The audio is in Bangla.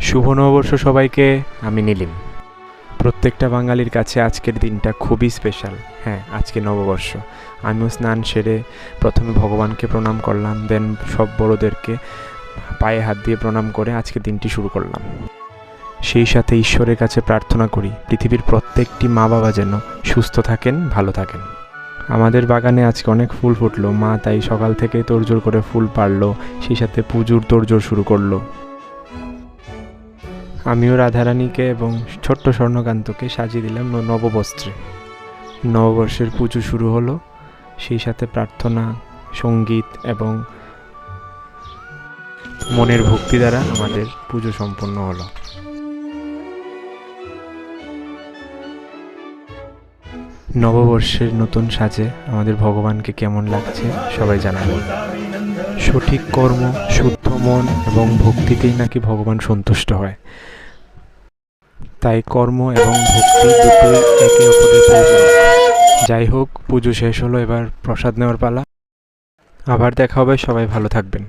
শুভ নববর্ষ সবাইকে। আমি নীলিম। প্রত্যেকটা বাঙালির কাছে আজকের দিনটা খুবই স্পেশাল। হ্যাঁ, আজকে নববর্ষ। আমিও স্নান সেরে প্রথমে ভগবানকে প্রণাম করলাম, দেন সব বড়োদেরকে পায়ে হাত দিয়ে প্রণাম করে আজকে দিনটি শুরু করলাম। সেই সাথে ঈশ্বরের কাছে প্রার্থনা করি পৃথিবীর প্রত্যেকটি মা বাবা যেন সুস্থ থাকেন, ভালো থাকেন। আমাদের বাগানে আজকে অনেক ফুল ফুটলো, মা তাই সকাল থেকে তোড়জোড় করে ফুল পাড়লো, সেই সাথে পুজোর তোড়জোড় শুরু করলো। আমিও রাধারানীকে এবং ছোট্ট স্বর্ণকান্তকে সাজিয়ে দিলাম নববস্ত্রে। নববর্ষের পুজো শুরু হলো, সেই সাথে প্রার্থনা, সঙ্গীত এবং মনের ভক্তি দ্বারা আমাদের পুজো সম্পন্ন হলো। নববর্ষের নতুন সাজে আমাদের ভগবানকে কেমন লাগছে সবাই জানাবেন। সঠিক কর্ম, শুদ্ধ মন এবং ভক্তিতেই নাকি ভগবান সন্তুষ্ট হয়। তাই কর্ম এবং ভক্তি দুটোই একে অপরের প্রয়োজন। যাই হোক, পুজো শেষ হলো, এবার প্রসাদ নেওয়ার পালা। আবার দেখা হবে, সবাই ভালো থাকবেন।